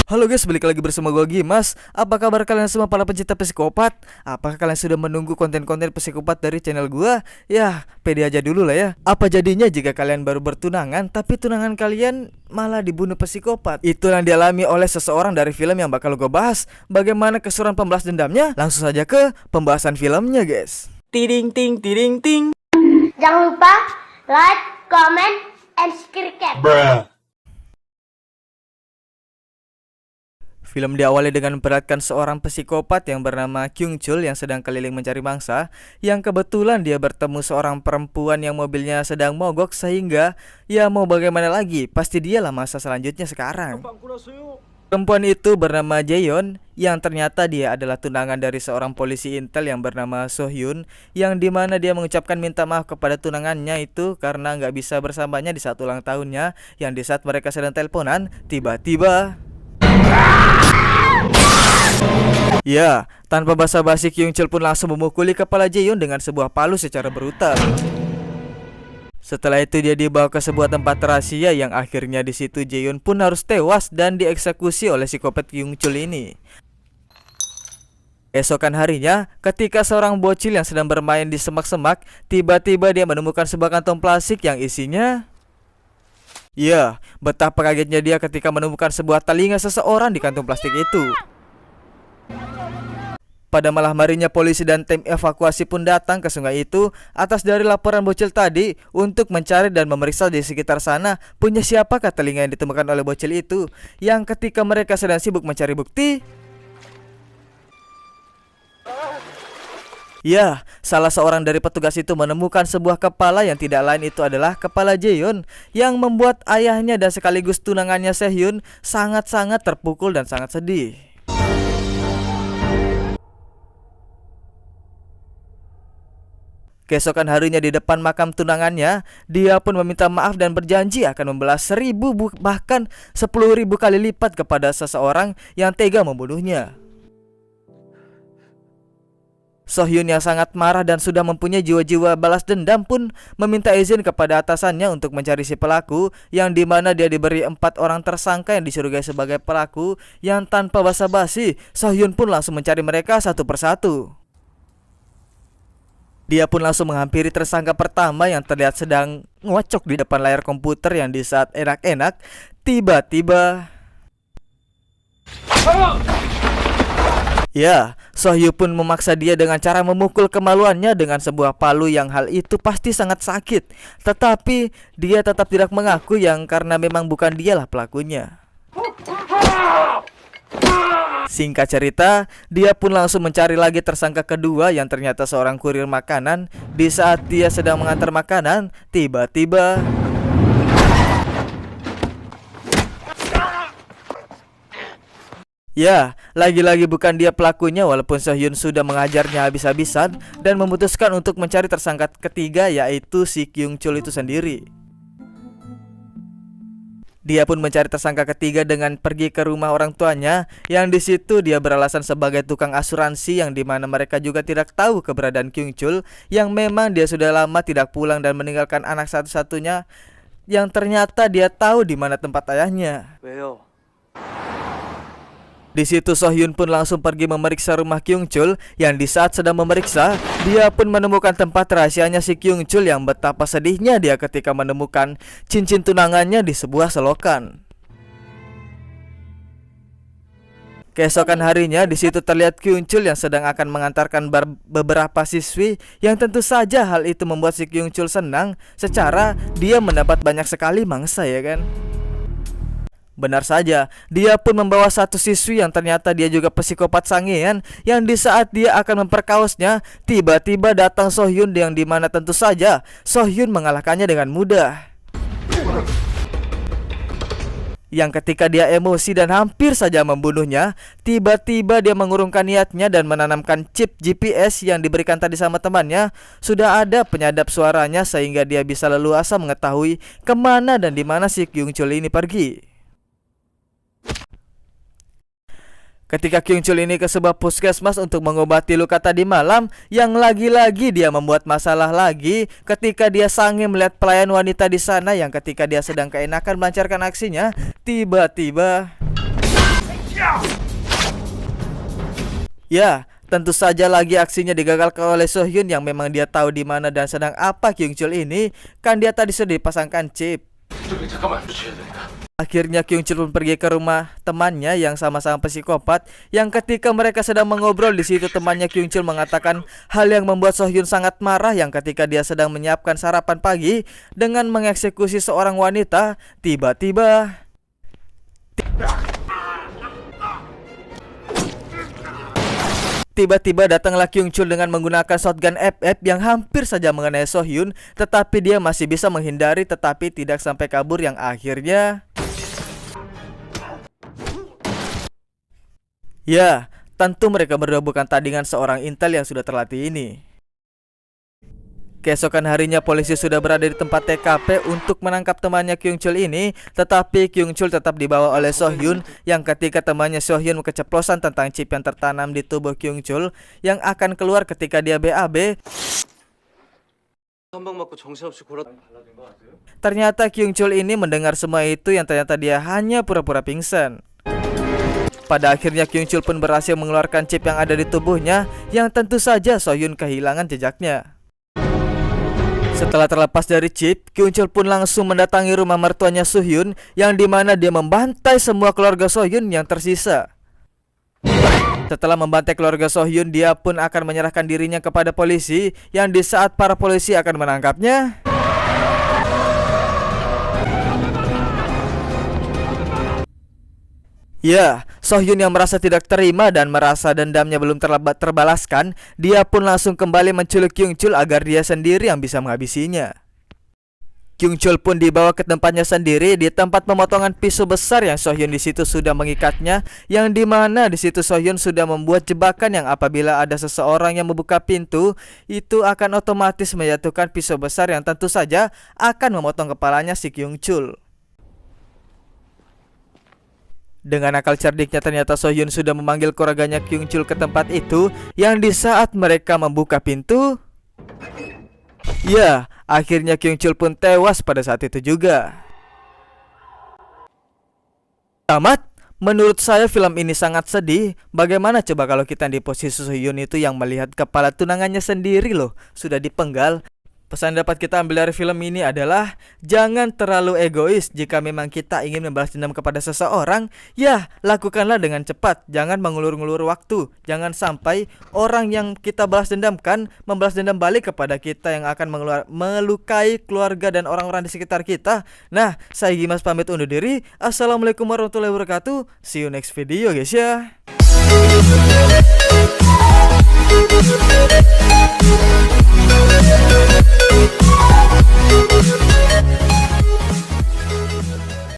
Halo guys, balik lagi bersama gue Gimas. Apa kabar kalian semua para pencinta psikopat? Apakah kalian sudah menunggu konten-konten psikopat dari channel gue? Ya, pede aja dulu lah ya. Apa jadinya jika kalian baru bertunangan, tapi tunangan kalian malah dibunuh psikopat? Itu yang dialami oleh seseorang dari film yang bakal gue bahas. Bagaimana keseruan pembalas dendamnya? Langsung saja ke pembahasan filmnya guys. Tiding ting tiding ting. Jangan lupa like, comment, and subscribe. Film diawali dengan memperlihatkan seorang psikopat yang bernama Kyung Chul yang sedang keliling mencari mangsa, yang kebetulan dia bertemu seorang perempuan yang mobilnya sedang mogok, sehingga ya mau bagaimana lagi, pasti dialah masa selanjutnya sekarang. Perempuan itu bernama Jaeyeon, yang ternyata dia adalah tunangan dari seorang polisi intel yang bernama So Hyun, yang dimana dia mengucapkan minta maaf kepada tunangannya itu karena nggak bisa bersamanya di saat ulang tahunnya, yang di saat mereka sedang teleponan, tiba-tiba ya, tanpa basa-basi Kyung Chul pun langsung memukuli kepala Jaeyeon dengan sebuah palu secara brutal. Setelah itu dia dibawa ke sebuah tempat rahasia yang akhirnya di situ Jaeyeon pun harus tewas dan dieksekusi oleh psikopat Kyung Chul ini. Esokan harinya, ketika seorang bocil yang sedang bermain di semak-semak, tiba-tiba dia menemukan sebuah kantong plastik yang isinya, ya, betapa kagetnya dia ketika menemukan sebuah telinga seseorang di kantong plastik itu. Pada malam harinya polisi dan tim evakuasi pun datang ke sungai itu atas dari laporan bocil tadi untuk mencari dan memeriksa di sekitar sana punya siapakah telinga yang ditemukan oleh bocil itu, yang ketika mereka sedang sibuk mencari bukti, ya, salah seorang dari petugas itu menemukan sebuah kepala yang tidak lain itu adalah kepala Jaeyeon, yang membuat ayahnya dan sekaligus tunangannya Sehyun sangat-sangat terpukul dan sangat sedih. Keesokan harinya di depan makam tunangannya, dia pun meminta maaf dan berjanji akan membalas 1000 bahkan 10.000 kali lipat kepada seseorang yang tega membunuhnya. So Hyun yang sangat marah dan sudah mempunyai jiwa-jiwa balas dendam pun meminta izin kepada atasannya untuk mencari si pelaku, yang dimana dia diberi 4 orang tersangka yang dicurigai sebagai pelaku, yang tanpa basa-basi So Hyun pun langsung mencari mereka satu persatu. Dia pun langsung menghampiri tersangka pertama yang terlihat sedang ngocok di depan layar komputer, yang di saat enak-enak tiba-tiba ya, So Hyun pun memaksa dia dengan cara memukul kemaluannya dengan sebuah palu, yang hal itu pasti sangat sakit. Tetapi dia tetap tidak mengaku yang karena memang bukan dialah pelakunya. Singkat cerita, dia pun langsung mencari lagi tersangka kedua yang ternyata seorang kurir makanan. Di saat dia sedang mengantar makanan, tiba-tiba ya, lagi-lagi bukan dia pelakunya, walaupun So Hyun sudah mengajarnya habis-habisan dan memutuskan untuk mencari tersangka ketiga, yaitu si Kyung Chul itu sendiri. Dia pun mencari tersangka ketiga dengan pergi ke rumah orang tuanya, yang di situ dia beralasan sebagai tukang asuransi, yang dimana mereka juga tidak tahu keberadaan Kyung Chul, yang memang dia sudah lama tidak pulang dan meninggalkan anak satu-satunya, yang ternyata dia tahu di mana tempat ayahnya. Di situ So Hyun pun langsung pergi memeriksa rumah Kyung Chul, yang di saat sedang memeriksa, dia pun menemukan tempat rahasianya si Kyung Chul, yang betapa sedihnya dia ketika menemukan cincin tunangannya di sebuah selokan. Keesokan harinya di situ terlihat Kyung Chul yang sedang akan mengantarkan beberapa siswi, yang tentu saja hal itu membuat si Kyung Chul senang secara dia mendapat banyak sekali mangsa, ya kan? Benar saja, dia pun membawa satu siswi yang ternyata dia juga psikopat sangean, yang di saat dia akan memperkaosnya, tiba-tiba datang So Hyun, yang dimana tentu saja So Hyun mengalahkannya dengan mudah. Yang ketika dia emosi dan hampir saja membunuhnya, tiba-tiba dia mengurungkan niatnya dan menanamkan chip GPS yang diberikan tadi sama temannya. Sudah ada penyadap suaranya sehingga dia bisa leluasa mengetahui kemana dan dimana si Kyung Chul ini pergi. Ketika Kyung Chul ini ke sebuah puskesmas untuk mengobati luka tadi malam, yang lagi-lagi dia membuat masalah lagi ketika dia sange melihat pelayan wanita di sana, yang ketika dia sedang keenakan melancarkan aksinya, tiba-tiba Ya, tentu saja lagi aksinya digagalkan oleh Sohyun yang memang dia tahu di mana dan sedang apa Kyungchul ini, kan dia tadi sudah dipasangkan chip. Akhirnya Kyungchul pun pergi ke rumah temannya yang sama-sama psikopat, yang ketika mereka sedang mengobrol di situ temannya Kyungchul mengatakan hal yang membuat Sohyun sangat marah, yang ketika dia sedang menyiapkan sarapan pagi dengan mengeksekusi seorang wanita, Tiba-tiba datanglah Kyungchul dengan menggunakan shotgun FF yang hampir saja mengenai Sohyun, tetapi dia masih bisa menghindari tetapi tidak sampai kabur, yang akhirnya ya, tentu mereka berdua bukan tandingan seorang intel yang sudah terlatih ini. Keesokan harinya polisi sudah berada di tempat TKP untuk menangkap temannya Kyungchul ini, tetapi Kyungchul tetap dibawa oleh Sohyun, yang ketika temannya Sohyun keceplosan tentang chip yang tertanam di tubuh Kyungchul yang akan keluar ketika dia BAB. Ternyata Kyungchul ini mendengar semua itu, yang ternyata dia hanya pura-pura pingsan. Pada akhirnya Kyungchul pun berhasil mengeluarkan chip yang ada di tubuhnya, yang tentu saja Sohyun kehilangan jejaknya. Setelah terlepas dari chip, Kyungchul pun langsung mendatangi rumah mertuanya Sohyun, yang dimana dia membantai semua keluarga Sohyun yang tersisa. Setelah membantai keluarga Sohyun, dia pun akan menyerahkan dirinya kepada polisi, yang di saat para polisi akan menangkapnya, ya, Sohyun yang merasa tidak terima dan merasa dendamnya belum terbalaskan, dia pun langsung kembali menculik Kyungchul agar dia sendiri yang bisa menghabisinya. Kyungchul pun dibawa ke tempatnya sendiri, di tempat pemotongan pisau besar yang Sohyun di situ sudah mengikatnya, yang dimana di situ Sohyun sudah membuat jebakan yang apabila ada seseorang yang membuka pintu, itu akan otomatis menjatuhkan pisau besar yang tentu saja akan memotong kepalanya si Kyungchul. Dengan akal cerdiknya ternyata Sohyun sudah memanggil keluarganya Kyungchul ke tempat itu, yang di saat mereka membuka pintu, ya, akhirnya Kyungchul pun tewas pada saat itu juga. Tamat. Menurut saya film ini sangat sedih. Bagaimana coba kalau kita di posisi Sohyun itu yang melihat kepala tunangannya sendiri loh sudah dipenggal. Pesan dapat kita ambil dari film ini adalah jangan terlalu egois. Jika memang kita ingin membalas dendam kepada seseorang, ya lakukanlah dengan cepat. Jangan mengulur-ngulur waktu. Jangan sampai orang yang kita balas dendamkan membalas dendam balik kepada kita, yang akan melukai keluarga dan orang-orang di sekitar kita. Nah, saya Gimas pamit undur diri. Assalamualaikum warahmatullahi wabarakatuh. See you next video guys ya.